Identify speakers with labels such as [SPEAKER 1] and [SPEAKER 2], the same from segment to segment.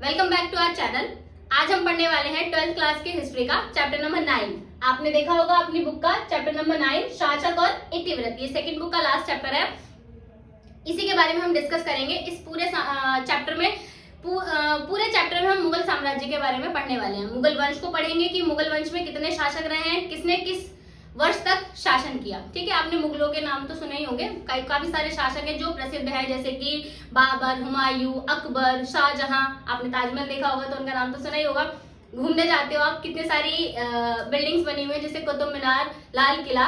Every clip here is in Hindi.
[SPEAKER 1] Welcome back to our channel. आज हम पढ़ने वाले हैं 12th क्लास के हिस्ट्री का चैप्टर नंबर 9। आपने देखा होगा अपनी बुक का चैप्टर नंबर 9 शासक और इतिवृत्त। ये सेकंड बुक का लास्ट चैप्टर है। इसी के बारे में हम डिस्कस करेंगे। इस पूरे चैप्टर में पूरे चैप्टर में हम मुगल साम्राज्य के बारे में पढ़ने वाले हैं। मुगल वंश को पढ़ेंगे कि मुगल वंश में कितने शासक रहे हैं, किसने किस वर्ष तक शासन किया। ठीक है, आपने मुगलों के नाम तो सुने ही होंगे। काफी सारे शासक हैं जो प्रसिद्ध हैं, जैसे कि बाबर, हुमायूं, अकबर, शाहजहां। आपने ताजमहल देखा होगा तो उनका नाम तो सुना ही होगा। घूमने जाते हो आप, कितने सारी बिल्डिंग्स बनी हुई है, जैसे कुतुब मीनार, लाल किला,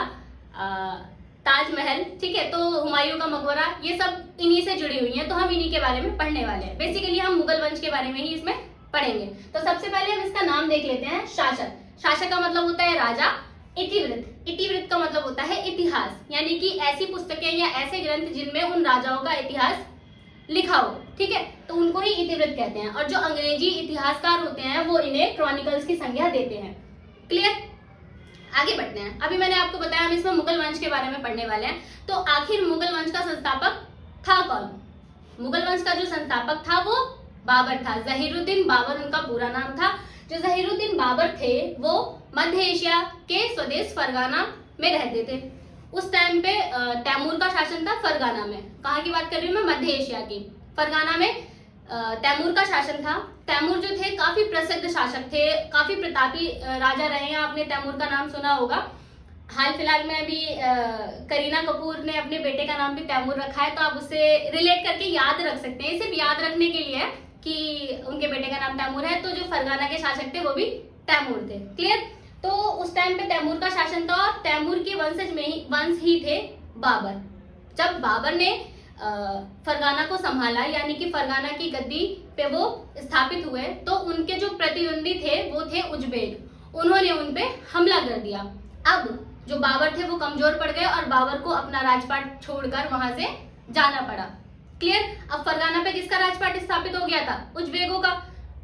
[SPEAKER 1] ताजमहल। ठीक है, तो हुमायूं का मकबरा, ये सब इन्हीं से जुड़ी हुई हैं। तो हम इन्हीं के बारे में पढ़ने वाले हैं। बेसिकली हम मुगल वंश के बारे में ही इसमें पढ़ेंगे। तो सबसे पहले हम इसका नाम देख लेते हैं, शासक। शासक का मतलब होता है राजा। इतिवृत्त, इतिवृत्त का मतलब होता है इतिहास, यानी कि ऐसी पुस्तकें या ऐसे ग्रंथ जिनमें उन राजाओं का इतिहास लिखा हो। ठीक है, तो उनको ही इतिवृत्त कहते हैं। और जो अंग्रेजी इतिहासकार होते हैं वो इन्हें क्रॉनिकल्स की संज्ञा देते हैं। क्लियर? आगे बढ़ते हैं। अभी मैंने आपको बताया हम इसमें मुगल वंश के बारे में पढ़ने वाले हैं। तो आखिर मुगल वंश का संस्थापक था कौन? मुगल वंश का जो संस्थापक था वो बाबर था। जहीरुद्दीन बाबर उनका पूरा नाम था। जो जहीरुद्दीन बाबर थे वो मध्य एशिया के स्वदेश फरगाना में रहते थे। उस टाइम पे तैमूर का शासन था फरगाना में। कहाँ की बात कर रही हूँ मैं? मध्य एशिया की। फरगाना में तैमूर का शासन था। तैमूर जो थे काफी प्रसिद्ध शासक थे, काफी प्रतापी राजा रहे हैं। आपने तैमूर का नाम सुना होगा। हाल फिलहाल में अभी करीना कपूर ने अपने बेटे का नाम भी तैमूर रखा है, तो आप उससे रिलेट करके याद रख सकते हैं। सिर्फ याद रखने के लिए है कि उनके बेटे का नाम तैमूर है। तो जो फरगाना के शासक थे वो भी तैमूर थे। क्लियर? तो उस टाइम पे तैमूर का शासन था और तैमूर के वंश ही थे बाबर। जब बाबर ने फरगाना को संभाला, यानी कि फरगाना की गद्दी पे वो स्थापित हुए, तो उनके जो प्रतिद्वंदी थे वो थे उजबेक। उन्होंने उन पे हमला कर दिया। अब जो बाबर थे वो कमजोर पड़ गए और बाबर को अपना राजपाट छोड़कर वहां से जाना पड़ा। क्लियर? अब फरगाना पे किसका राजपाट स्थापित हो गया था? उजबेकों का।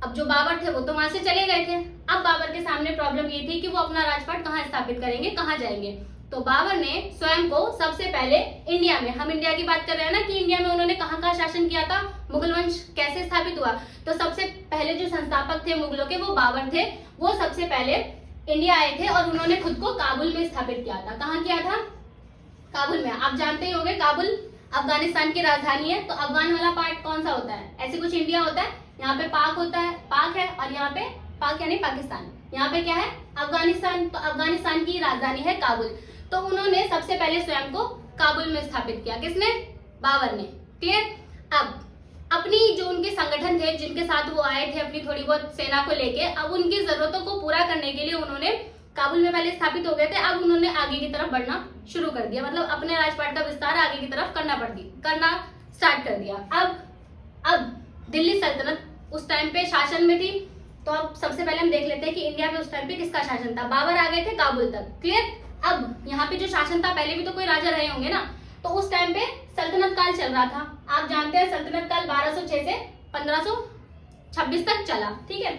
[SPEAKER 1] अब जो बाबर थे वो तो वहां से चले गए थे। अब बाबर के सामने प्रॉब्लम ये थी कि वो अपना राजपाट कहाँ स्थापित करेंगे, कहाँ जाएंगे। तो बाबर ने स्वयं को सबसे पहले इंडिया में, हम इंडिया की बात कर रहे हैं ना, कि इंडिया में उन्होंने कहाँ कहाँ शासन किया था, मुगल वंश कैसे स्थापित हुआ। तो सबसे पहले जो संस्थापक थे मुगलों के वो बाबर थे। वो सबसे पहले इंडिया आए थे और उन्होंने खुद को काबुल में स्थापित किया था। कहाँ किया था? काबुल में। आप जानते ही होंगे काबुल अफगानिस्तान की राजधानी है। तो अफगान वाला पार्ट कौन सा होता है? ऐसे कुछ इंडिया होता है, यहाँ पे पाक होता है, पाक है, और यहाँ पे पाक यानी पाकिस्तान, यहाँ पे क्या है? अफगानिस्तान। तो अफगानिस्तान की राजधानी है काबुल। तो उन्होंने सबसे पहले स्वयं को काबुल में स्थापित किया। किसने? बाबर ने। क्लियर? अब अपनी जो उनके संगठन थे जिनके साथ वो आए थे अपनी थोड़ी बहुत सेना को लेके, अब उनकी जरूरतों को पूरा करने के लिए उन्होंने काबुल में पहले स्थापित हो गए थे। अब उन्होंने आगे की तरफ बढ़ना शुरू कर दिया, मतलब अपने राजपाट का विस्तार आगे की तरफ करना स्टार्ट कर दिया। अब दिल्ली सल्तनत उस टाइम पे शासन में थी। तो अब सबसे पहले हम देख लेते हैं कि इंडिया में उस टाइम पे किसका शासन था। बाबर आ गए थे काबुल तक। क्लियर? अब यहाँ पे जो शासन था, पहले भी तो कोई राजा रहे होंगे ना, तो उस टाइम पे सल्तनत काल चल रहा था। आप जानते हैं सल्तनत काल 1206 से 1526 तक चला। ठीक है,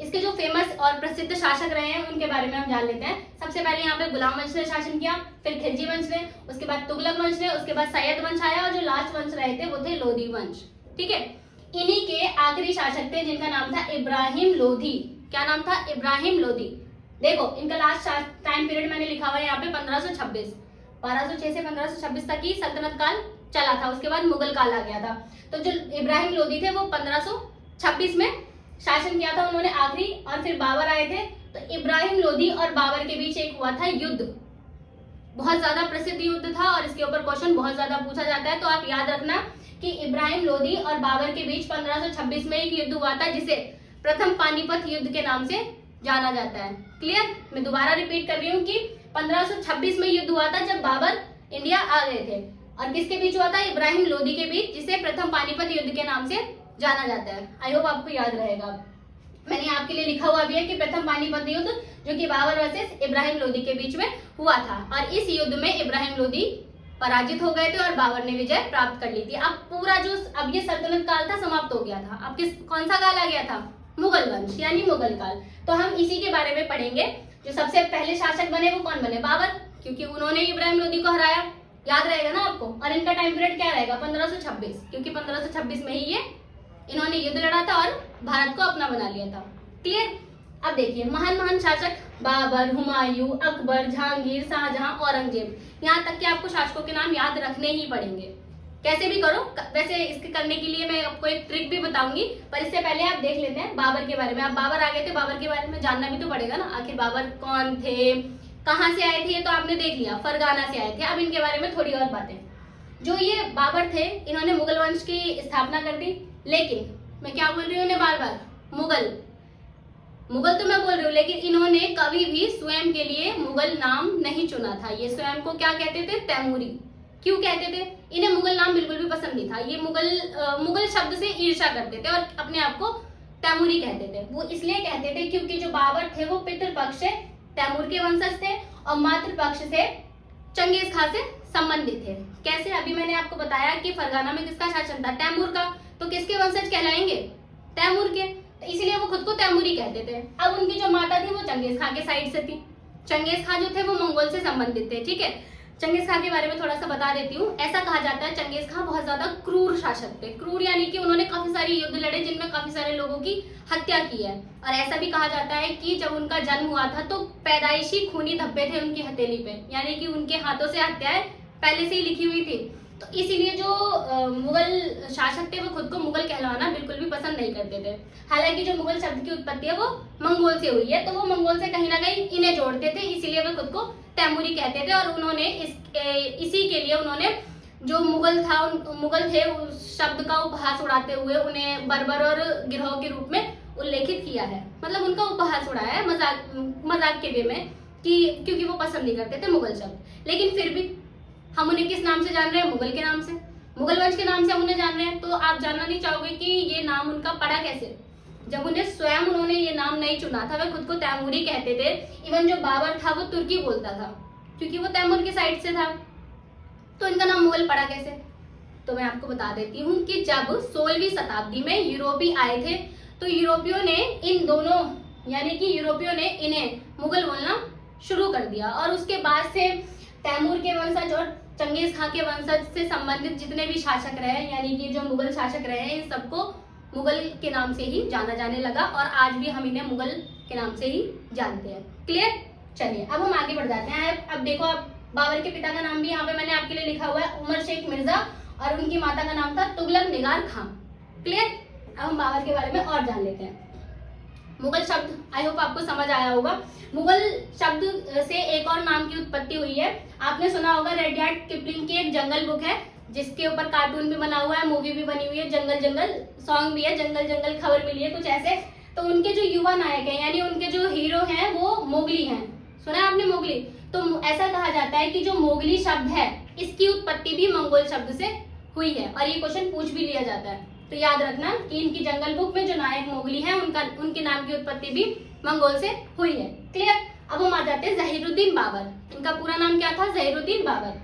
[SPEAKER 1] इसके जो फेमस और प्रसिद्ध शासक रहे हैं उनके बारे में हम जान लेते हैं। सबसे पहले यहाँ पे गुलाम वंश ने शासन किया, फिर खिलजी वंश ने, उसके बाद तुगलक वंश ने, उसके बाद सैयद वंश आया, और जो लास्ट वंश रहे थे वो थे लोधी वंश। ठीक है, इन्हीं के आखिरी शासक थे जिनका नाम था इब्राहिम लोधी। क्या नाम था? इब्राहिम लोधी। देखो इनका लास्ट टाइम पीरियड मैंने लिखा हुआ है यहाँ पे 1526। 1206 से 1526 तक ही सल्तनत काल चला था। उसके बाद मुगल काल आ गया था। तो जो इब्राहिम लोधी थे वो 1526 में शासन किया था उन्होंने आखिरी, और फिर बाबर आए थे। तो इब्राहिम लोधी और बाबर के बीच एक हुआ था युद्ध। बहुत ज्यादा प्रसिद्ध युद्ध था और इसके ऊपर क्वेश्चन बहुत ज्यादा पूछा जाता है। तो आप याद रखना कि इब्राहिम लोधी और बाबर के बीच 1526 में एक युद्ध हुआ था जिसे प्रथम पानीपत युद्ध के नाम से जाना जाता है। क्लियर? मैं दोबारा रिपीट कर रही हूँ कि 1526 में युद्ध हुआ था जब बाबर इंडिया आ गए थे, और किसके बीच हुआ था? इब्राहिम लोधी के बीच, जिसे प्रथम पानीपत युद्ध के नाम से जाना जाता है। आई होप आपको याद रहेगा। मैंने आपके लिए लिखा हुआ भी है कि प्रथम पानीपत युद्ध जो कि बाबर वर्सेस इब्राहिम लोधी के बीच में हुआ था, और इस युद्ध में इब्राहिम लोधी पराजित हो गए थे और बाबर ने विजय प्राप्त कर ली थी। अब पूरा जो अब ये सल्तनत काल था समाप्त हो गया था। अब कौन सा काल आ गया था? मुगल वंश यानी मुगल काल। तो हम इसी के बारे में पढ़ेंगे। जो सबसे पहले शासक बने वो कौन बने? बाबर, क्योंकि उन्होंने इब्राहिम लोधी को हराया। याद रहेगा ना आपको। और इनका टाइम पीरियड क्या रहेगा? 1526, क्योंकि 1526 में ही ये इन्होंने युद्ध लड़ा था और भारत को अपना बना लिया था। क्लियर। अब देखिए महान महान शासक बाबर, हुमायूं, अकबर, जहांगीर, शाहजहां, औरंगजेब, यहाँ तक कि आपको शासकों के नाम याद रखने ही पड़ेंगे, कैसे भी करो। वैसे इसके करने के लिए मैं आपको एक ट्रिक भी बताऊंगी, पर इससे पहले आप देख लेते हैं बाबर के बारे में। आप बाबर आ गए थे, बाबर के बारे में जानना भी तो पड़ेगा ना, आखिर बाबर कौन थे, कहाँ से आए थे, ये तो आपने देख लिया, फरगाना से आए थे। अब इनके बारे में थोड़ी और बातें। जो ये बाबर थे, इन्होंने मुगल वंश की स्थापना कर दी, लेकिन मैं क्या बोल रही हूँ बार बार, मुगल तो मैं बोल रही हूँ, लेकिन इन्होंने कभी भी स्वयं के लिए मुगल नाम नहीं चुना था। ये स्वयं को क्या कहते थे, तैमूरी। क्यों कहते थे, इन्हें मुगल नाम बिल्कुल भी पसंद नहीं था। ये मुगल शब्द से ईर्ष्या करते थे और अपने आप को तैमूरी कहते थे। वो इसलिए कहते थे क्योंकि जो बाबर थे वो पितृपक्ष से तैमूर के वंशज थे और मातृपक्ष से चंगेज खान से संबंधित थे। कैसे, अभी मैंने आपको बताया कि फरगाना में किसका शासन था, तैमूर का, तो किसके वंशज कहलाएंगे, तैमूर के, तो इसलिए वो खुद को तैमूरी कहते थे। अब उनकी जो माता थी वो चंगेज खान के साइड से थी। चंगेज खान जो थे वो मंगोल से संबंधित थे। ठीक है, चंगेज खान के बारे में थोड़ा सा बता देती हूँ। ऐसा कहा जाता है चंगेज खान बहुत ज्यादा क्रूर शासक थे। क्रूर यानी कि उन्होंने काफी सारे युद्ध लड़े जिनमें काफी सारे लोगों की हत्या की है। और ऐसा भी कहा जाता है कि जब उनका जन्म हुआ था तो पैदाइशी खूनी धब्बे थे उनकी हथेली पे, यानी कि उनके हाथों से हत्याएं पहले से ही लिखी हुई थी। तो इसीलिए जो मुगल शासक थे वो खुद को मुगल कहलाना बिल्कुल भी पसंद नहीं करते थे। हालांकि जो मुगल शब्द की उत्पत्ति है वो मंगोल से हुई है, तो वो मंगोल से कहीं ना कहीं इन्हें जोड़ते थे, इसीलिए वो खुद को तैमूरी कहते थे। और उन्होंने इसी के लिए उन्होंने जो मुगल थे उस शब्द का उपहास उड़ाते हुए उन्हें बर्बर और गिरोह के रूप में उल्लेखित किया है। मतलब उनका उपहास उड़ाया है मजाक के वे में, कि क्योंकि वो पसंद नहीं करते थे मुगल शब्द। लेकिन फिर भी हम उन्हें किस नाम से जान रहे हैं, मुगल के नाम से, मुगल वंश के नाम से हम उन्हें जान रहे हैं। तो आप जानना नहीं चाहोगे कि ये नाम उनका पड़ा कैसे, जब उन्होंने ये नाम नहीं चुना था, वे खुद को तैमूरी कहते थे। इवन जो बाबर था वो तुर्की बोलता था क्योंकि वो तैमूर के साइड से था, तो इनका नाम मुगल पड़ा कैसे। तो मैं आपको बता देती हूँ कि जब 16वीं शताब्दी में यूरोपी आए थे तो यूरोपियों ने इन्हें मुगल बोलना शुरू कर दिया। और उसके बाद से तैमूर के वंशज और चंगेज खान के वंशज से संबंधित जितने भी शासक रहे, यानी कि जो मुगल शासक रहे, इन सबको मुगल के नाम से ही जाना जाने लगा और आज भी हम इन्हें मुगल के नाम से ही जानते हैं। क्लियर। चलिए अब हम आगे बढ़ जाते हैं। अब देखो, अब बाबर के पिता का नाम भी यहाँ पे मैंने आपके लिए लिखा हुआ है, उमर शेख मिर्जा, और उनकी माता का नाम था तुगलक निगार खां। क्लियर। अब हम बाबर के बारे में और जान लेते हैं। मुगल शब्द आई होप आपको समझ आया होगा। मुगल शब्द से एक और नाम की उत्पत्ति हुई है। आपने सुना होगा रेडयार्ड किपलिंग की एक जंगल बुक है जिसके ऊपर कार्टून भी बना हुआ है, मूवी भी बनी हुई है, जंगल जंगल सॉन्ग भी है, जंगल जंगल खबर मिली है, कुछ ऐसे। तो उनके जो युवा नायक हैं, यानी उनके जो हीरो हैं वो मोगली हैं। सुना है आपने मोगली? तो ऐसा कहा जाता है कि जो मोगली शब्द है इसकी उत्पत्ति भी मंगोल शब्द से हुई है, और ये क्वेश्चन पूछ भी लिया जाता है। तो याद रखना कि इनकी जंगल बुक में जो नायक मोगली है उनके नाम की उत्पत्ति भी मंगोल से हुई है। क्लियर। अब हम आ जाते हैं जहीरुद्दीन बाबर। इनका पूरा नाम क्या था? जहीरुद्दीन बाबर।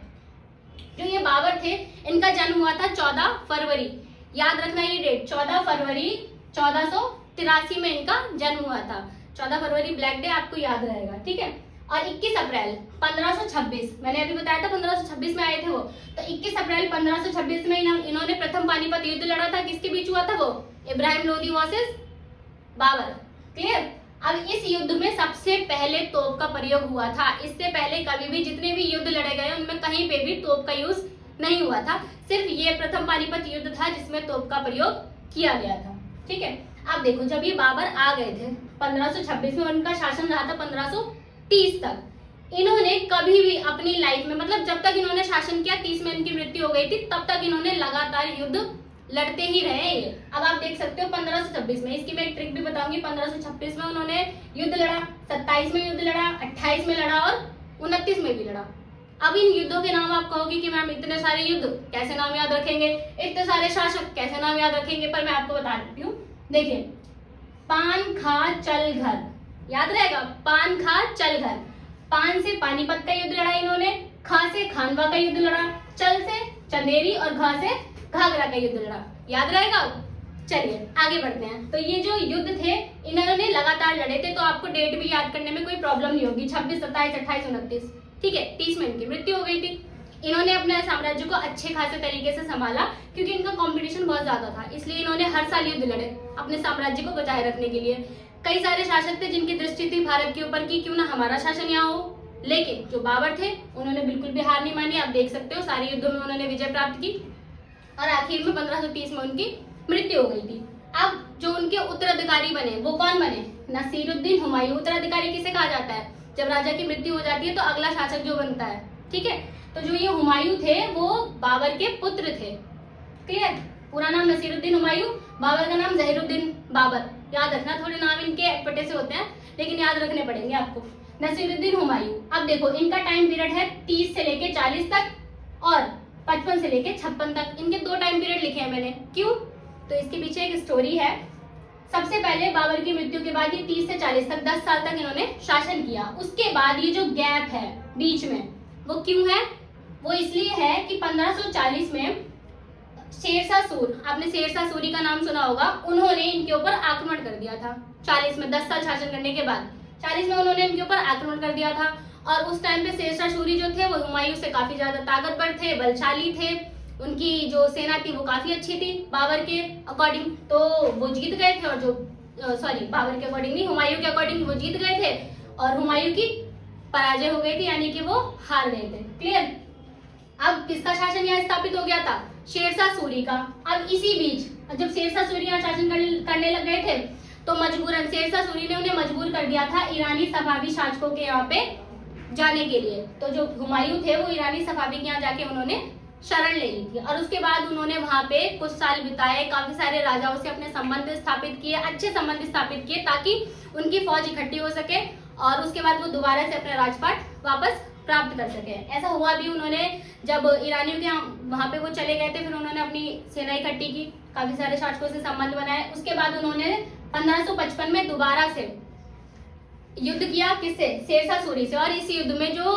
[SPEAKER 1] जो ये बाबर थे, इनका जन्म हुआ था 14 फरवरी, याद रखना ये डेट, 14 फरवरी 1483 में इनका जन्म हुआ था। 14 फरवरी ब्लैक डे आपको याद रहेगा, ठीक है। और 21 अप्रैल 1526, मैंने अभी बताया था 1526 में आए थे वो, तो 21 अप्रैल 1526 में इन्होंने प्रथम पानीपत युद्ध लड़ा था। किसके बीच हुआ था वो? इब्राहिम लोदी वर्सेस बाबर। क्लियर। अब इस युद्ध में सबसे पहले तोप का प्रयोग हुआ था। इससे पहले कभी भी जितने भी युद्ध लड़े गए उनमें कहीं पे भी तोप का यूज नहीं हुआ था। सिर्फ ये प्रथम पानीपत युद्ध था जिसमें तोप का प्रयोग किया गया था, ठीक है। अब देखो, जब ये बाबर आ गए थे 1526 में, उनका शासन रहा था 1530 तक। इन्होंने कभी भी अपनी लाइफ में, मतलब जब तक इन्होंने शासन किया, 30 में इनकी मृत्यु हो गई थी, तब तक इन्होंने लगातार युद्ध लड़ते ही रहे ये। अब आप देख सकते हो 1526 में, इसकी मैं एक ट्रिक भी बताऊंगी। 1526 में उन्होंने युद्ध लड़ा, 27 में युद्ध लड़ा, 28 में लड़ा और 29 में भी लड़ा। अब इन युद्धों के नाम आप कहोगे कि मैम इतने सारे युद्ध कैसे नाम याद रखेंगे, इतने सारे शासक कैसे नाम याद रखेंगे, पर मैं आपको बता देती हूँ। देखिए, पान खा चल घर, याद रहेगा, पान खा चल घर। पान से पानीपत का युद्ध लड़ा इन्होंने, खा से खानवा का युद्ध लड़ा, चल से चंदेरी और घा से घाघरा का युद्ध लड़ा, याद रहेगा। चलिए आगे बढ़ते हैं। तो ये जो युद्ध थे इन्होंने लगातार लड़े थे, तो आपको डेट भी याद करने में कोई प्रॉब्लम नहीं होगी। 26, 27, 28, 29, ठीक है। 30 में इनकी मृत्यु हो गई थी। इन्होंने अपने साम्राज्य को अच्छे खासे तरीके से संभाला क्योंकि इनका कंपटीशन बहुत ज्यादा था, इसलिए इन्होंने हर साल युद्ध लड़े अपने साम्राज्य को बचाए रखने के लिए। कई सारे शासक थे जिनकी दृष्टि थी भारत के ऊपर की क्यों ना हमारा शासन यहाँ हो, लेकिन जो बाबर थे उन्होंने बिल्कुल भी हार नहीं मानी। आप देख सकते हो सारे युद्धों में उन्होंने विजय प्राप्त की और आखिर में 1530 में उनकी मृत्यु हो गई थी। अब जो उनके उत्तराधिकारी बने वो कौन बने? नसीरुद्दीन हुमायूं। उत्तराधिकारी किसे कहा जाता है? जब राजा की मृत्यु हो जाती है तो अगला शासक जो बनता है, ठीक है। तो जो ये हुमायूं थे वो बाबर के पुत्र थे। क्लियर? पूरा नाम नसीरुद्दीन हुमायूं, बाबर का नाम जहीरुद्दीन बाबर। याद रखना, थोड़े नाम इनके अटपटे से होते हैं लेकिन याद रखने पड़ेंगे आपको। नसीरुद्दीन हुमायूं। अब देखो इनका टाइम पीरियड है 30 से लेके 40 तक और 55 से लेके 56 तक। इनके 2 टाइम पीरियड लिखे हैं मैंने, क्यों? तो इसके पीछे एक स्टोरी है। सबसे पहले बाबर की मृत्यु के बाद ये 30 से 40 तक 10 साल तक इन्होंने शासन किया। उसके बाद ये जो गैप है बीच में वो क्यों है? वो इसलिए है कि 1540 में शेरशाह सूर, आपने शेरशाह सूरी का नाम सुना होगा, उन्होंने इनके ऊपर आक्रमण कर दिया था। 40 में 10 साल शासन करने के बाद 40 में उन्होंने इनके ऊपर आक्रमण कर दिया था। और उस टाइम पे शेरशाह सूरी जो थे वो हुमायूं से काफी ज्यादा ताकतवर थे, बलशाली थे। उनकी जो सेना थी वो काफी अच्छी थी बाबर के अकॉर्डिंग, तो वो जीत गए थे। और जो बाबर के अकॉर्डिंग नहीं, हुमायूं के अकॉर्डिंग वो जीत गए थे और हुमायूं की पराजय हो गई थी, यानी कि वो हार गए थे। क्लियर? अब किसका शासन यहाँ स्थापित हो गया था? शेरशाह सूरी का। अब इसी बीच जब शेरशाह सूरी यहाँ शासन करने लग गए थे तो मजबूरन शेरशाह सूरी ने उन्हें मजबूर कर दिया था ईरानी सफावी शासकों के यहाँ पे जाने के लिए। तो जो हुमायूं थे वो ईरानी सफावी के यहाँ जाके उन्होंने शरण ले ली थी और उसके बाद उन्होंने वहां पे कुछ साल बिताए, काफी सारे राजाओं से अपने संबंध स्थापित किए, अच्छे संबंध स्थापित किए ताकि उनकी फौज इकट्ठी हो सके और उसके बाद वो दोबारा से अपना राजपाट वापस प्राप्त कर सके। ऐसा हुआ भी। उन्होंने जब ईरानियों के वहां पे वो चले गए थे फिर उन्होंने अपनी सेना इकट्ठी की, काफी सारे शासकों से संबंध बनाए। उसके बाद उन्होंने 1555 में दोबारा से युद्ध किया। किससे? शेरशाह सूरी से। और इस युद्ध में जो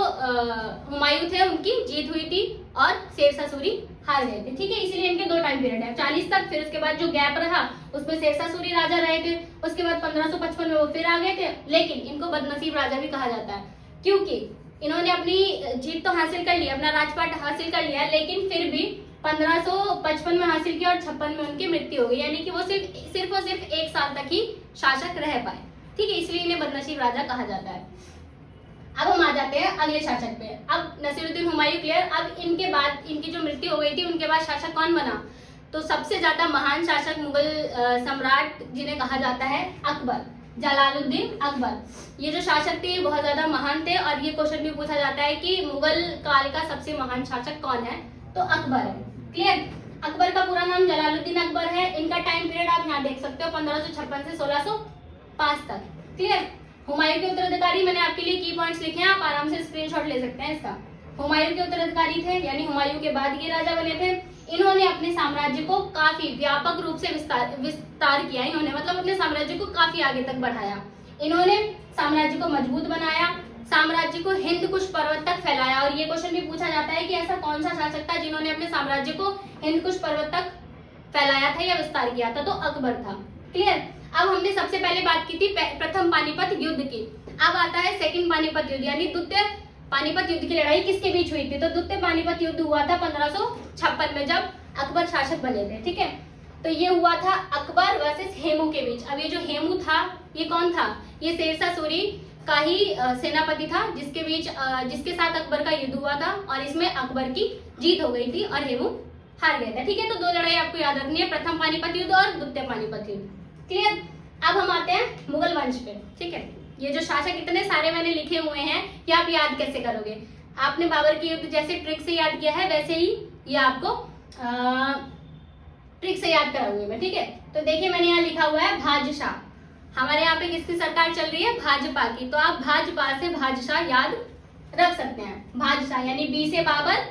[SPEAKER 1] हुमायूं थे उनकी जीत हुई थी और शेरशाह सूरी हार गए थे। ठीक है, इसीलिए इनके 2 टाइम पीरियड है, 40 तक, फिर उसके बाद जो गैप रहा उसमें शेरशाह सूरी राजा रहे थे। उसके बाद 1555 में वो फिर आ गए थे। लेकिन इनको बदनसीब राजा भी कहा जाता है क्योंकि इन्होंने अपनी जीत तो हासिल कर ली, अपना राजपाट हासिल कर लिया, लेकिन फिर भी 1555 में हासिल किया और 56 में उनकी मृत्यु हो गई, यानी कि वो सिर्फ और सिर्फ 1 साल तक ही शासक रह पाए। ठीक है, इसलिए इन्हें बदनसीब राजा कहा जाता है। अब हम आ जाते हैं अगले शासक पे। अब नसीरुद्दीन हुमायूं क्लियर। अब इनके बाद इनकी जो मृत्यु हो गई थी उनके बाद शासक कौन बना? तो सबसे ज्यादा महान शासक मुगल सम्राट जिन्हें कहा जाता है अकबर, जलालुद्दीन अकबर। ये जो शासक थे बहुत ज्यादा महान थे और ये क्वेश्चन भी पूछा जाता है कि मुगल काल का सबसे महान शासक कौन है? तो अकबर है। क्लियर? अकबर का पूरा नाम जलालुद्दीन अकबर है। इनका टाइम पीरियड आप यहाँ देख सकते हो 1556 से 1605 तक। क्लियर? हुमायूं के उत्तराधिकारी मैंने आपके लिए की पॉइंट्स लिखे हैं, आप आराम से स्क्रीनशॉट ले सकते हैं इसका। हुमायूं के उत्तराधिकारी थे, यानी हुमायूं के बाद ये राजा बने थे। इन्होंने अपने साम्राज्य को काफी व्यापक रूप से विस्तार किया। इन्होंने मतलब अपने साम्राज्य को काफी आगे तक बढ़ाया। इन्होंने साम्राज्य को मजबूत बनाया, साम्राज्य को हिंद कुश पर्वत तक फैलाया। और ये क्वेश्चन भी पूछा जाता है कि ऐसा कौन सा शासक था जिन्होंने अपने साम्राज्य को हिंद कुश पर्वत तक फैलाया था या विस्तार किया था? तो अकबर था। क्लियर? अब हमने सबसे पहले बात की थी प्रथम पानीपत युद्ध की। अब आता है सेकंड पानीपत युद्ध, यानी द्वितीय पानीपत युद्ध की लड़ाई किसके बीच हुई थी? तो द्वितीय पानीपत युद्ध हुआ था 1556 में जब अकबर शासक बने थे। ठीक है, तो ये हुआ था अकबर वर्सेस हेमू के बीच। अब ये जो हेमू था ये कौन था? ये शेरशाह सूरी का ही सेनापति था जिसके साथ अकबर का युद्ध हुआ था और इसमें अकबर की जीत हो गई थी और हेमू हार गया था। ठीक है, तो 2 लड़ाई आपको याद रखनी है, प्रथम पानीपत युद्ध और द्वितीय पानीपत युद्ध। क्लियर? अब हम आते हैं मुगल वंश पे। ठीक है, ये जो शासक इतने सारे मैंने लिखे हुए हैं कि आप याद कैसे करोगे? आपने बाबर की युद्ध जैसे ट्रिक से याद किया है वैसे ही ये आपको ट्रिक से याद कराऊंगी मैं। ठीक है, तो देखिए मैंने यहाँ लिखा हुआ है भाजशाह। हमारे यहाँ पे किसकी सरकार चल रही है? भाजपा की। तो आप भाजपा से भाजशाह याद रख सकते हैं। भाजशाह यानी बी से बाबर,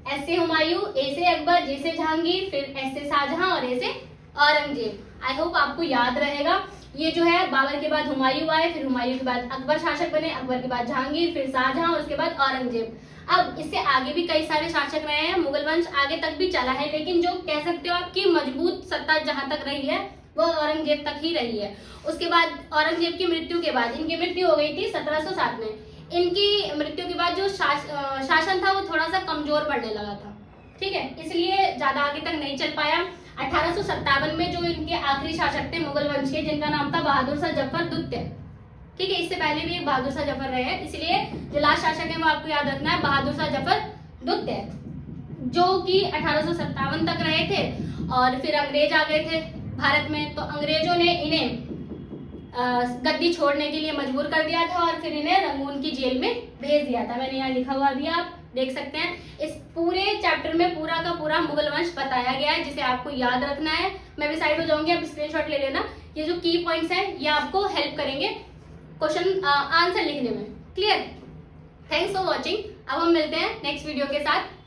[SPEAKER 1] एस से हुमायूं, ए से अकबर, जे से जहांगीर, फिर एस से शाहजहां और ए से औरंगजेब। आई होप आपको याद रहेगा। ये जो है बाबर के बाद हुमायूं आए, फिर हुमायूं के बाद अकबर शासक बने, अकबर के बाद जहांगीर, फिर शाहजहां और उसके बाद औरंगजेब। अब इससे आगे भी कई सारे शासक रहे हैं, मुगल वंश आगे तक भी चला है, लेकिन जो कह सकते हो आपकी मजबूत सत्ता जहां तक रही है वो औरंगजेब तक ही रही है। उसके बाद औरंगजेब की मृत्यु के बाद इनकी मृत्यु हो गई थी 1707 में। इनकी मृत्यु के बाद जो शासन था वो थोड़ा सा कमजोर पड़ने लगा था, ठीक है, इसलिए ज्यादा आगे तक नहीं चल पाया। 1857 में जो इनके आखिरी शासक थे मुगल वंश के, जिनका नाम था बहादुर शाह जफर द्वितीय, ठीक है, इससे पहले भी एक बहादुर शाह जफर रहे हैं, इसलिए जो लास्ट शासक है वो आपको याद रखना है बहादुर शाह जफर द्वितीय, जो कि 1857 तक रहे थे। और फिर अंग्रेज आ गए थे भारत में, तो अंग्रेजों ने इन्हें गद्दी छोड़ने के लिए मजबूर कर दिया था और फिर इन्हें रंगून की जेल में भेज दिया था। मैंने यहाँ लिखा हुआ भी आप देख सकते हैं। इस पूरे चैप्टर में पूरा का पूरा मुगल वंश बताया गया है, जिसे आपको याद रखना है। मैं भी साइड हो जाऊंगी, आप स्क्रीनशॉट ले लेना। ये जो की पॉइंट्स हैं ये आपको हेल्प करेंगे क्वेश्चन आंसर लिखने में। क्लियर? Thanks for watching. अब हम मिलते हैं नेक्स्ट वीडियो के साथ।